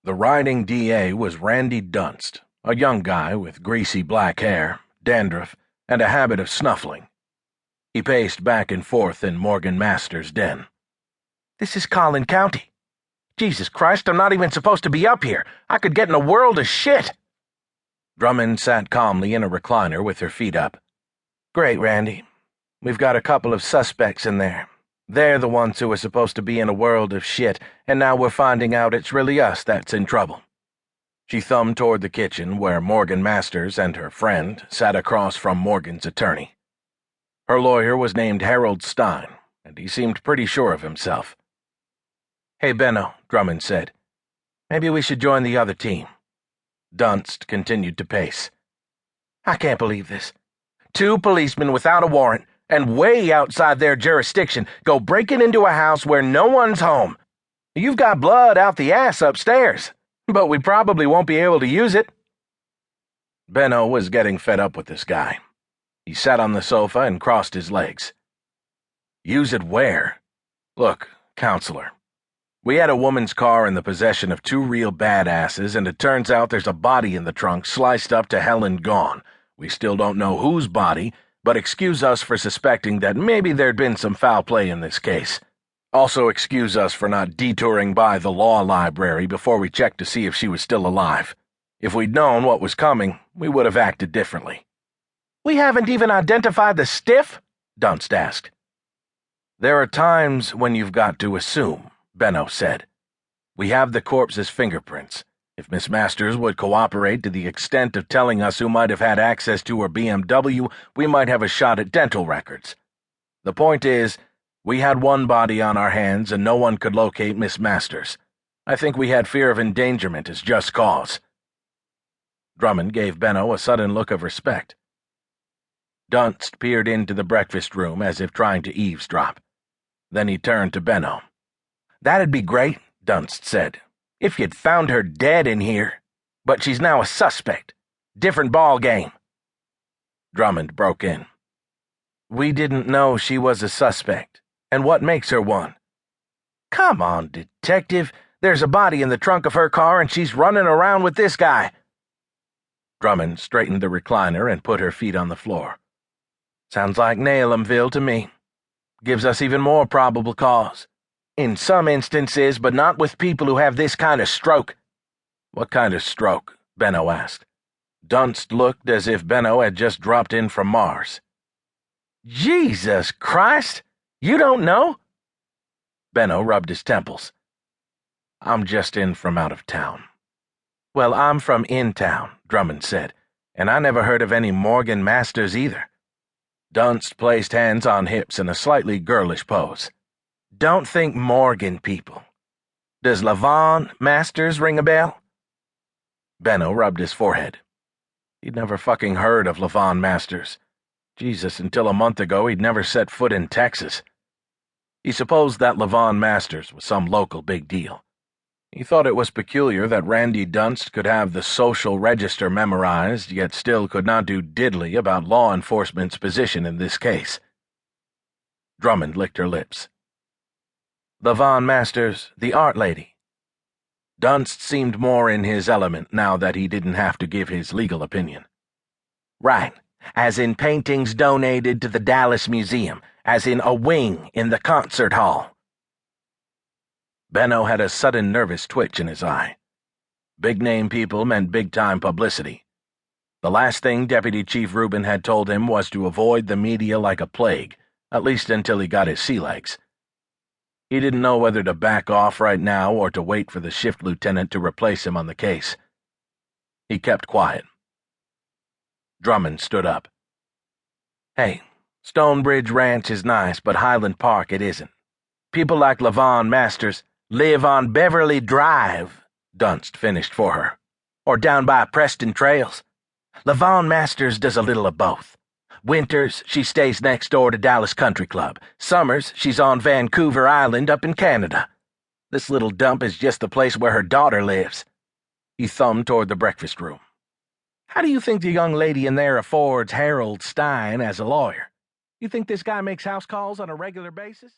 The riding DA was Randy Dunst, a young guy with greasy black hair, dandruff, and a habit of snuffling. He paced back and forth in Morgan Masters' den. "This is Collin County. Jesus Christ, I'm not even supposed to be up here. I could get in a world of shit." Drummond sat calmly in a recliner with her feet up. "Great, Randy. We've got a couple of suspects in there. They're the ones who are supposed to be in a world of shit, and now we're finding out it's really us that's in trouble." She thumbed toward the kitchen where Morgan Masters and her friend sat across from Morgan's attorney. Her lawyer was named Harold Stein, and he seemed pretty sure of himself. "Hey, Benno," Drummond said. "Maybe we should join the other team." Dunst continued to pace. "I can't believe this. 2 policemen without a warrant, and way outside their jurisdiction, go breaking into a house where no one's home. You've got blood out the ass upstairs, but we probably won't be able to use it." Benno was getting fed up with this guy. He sat on the sofa and crossed his legs. "Use it where? Look, counselor, we had a woman's car in the possession of 2 real badasses, and it turns out there's a body in the trunk sliced up to hell and gone. We still don't know whose body, but excuse us for suspecting that maybe there'd been some foul play in this case. Also excuse us for not detouring by the law library before we checked to see if she was still alive. If we'd known what was coming, we would have acted differently." "We haven't even identified the stiff?" Dunst asked. "There are times when you've got to assume," Benno said. "We have the corpse's fingerprints. If Miss Masters would cooperate to the extent of telling us who might have had access to her BMW, we might have a shot at dental records. The point is, we had one body on our hands and no one could locate Miss Masters. I think we had fear of endangerment as just cause." Drummond gave Benno a sudden look of respect. Dunst peered into the breakfast room as if trying to eavesdrop. Then he turned to Benno. "That'd be great," Dunst said, "if you'd found her dead in here. But she's now a suspect. Different ball game." Drummond broke in. "We didn't know she was a suspect. And what makes her one?" "Come on, detective. There's a body in the trunk of her car and she's running around with this guy." Drummond straightened the recliner and put her feet on the floor. "Sounds like Nailumville to me. Gives us even more probable cause. In some instances, but not with people who have this kind of stroke." "What kind of stroke?" Benno asked. Dunst looked as if Benno had just dropped in from Mars. "Jesus Christ! You don't know?" Benno rubbed his temples. "I'm just in from out of town." "Well, I'm from in town," Drummond said, "and I never heard of any Morgan Masters either." Dunst placed hands on hips in a slightly girlish pose. "Don't think Morgan people. Does Levon Masters ring a bell?" Benno rubbed his forehead. He'd never fucking heard of Levon Masters. Jesus, until a month ago he'd never set foot in Texas. He supposed that Levon Masters was some local big deal. He thought it was peculiar that Randy Dunst could have the social register memorized, yet still could not do diddly about law enforcement's position in this case. Drummond licked her lips. "Levon Masters, the art lady." Dunst seemed more in his element now that he didn't have to give his legal opinion. "Right, as in paintings donated to the Dallas Museum, as in a wing in the concert hall." Benno had a sudden nervous twitch in his eye. Big-name people meant big-time publicity. The last thing Deputy Chief Rubin had told him was to avoid the media like a plague, at least until he got his sea legs. He didn't know whether to back off right now or to wait for the shift lieutenant to replace him on the case. He kept quiet. Drummond stood up. "Hey, Stonebridge Ranch is nice, but Highland Park it isn't. People like Levon Masters live on Beverly Drive," Dunst finished for her, "or down by Preston Trails. Levon Masters does a little of both. Winters, she stays next door to Dallas Country Club. Summers, she's on Vancouver Island up in Canada. This little dump is just the place where her daughter lives." He thumbed toward the breakfast room. "How do you think the young lady in there affords Harold Stein as a lawyer? You think this guy makes house calls on a regular basis?"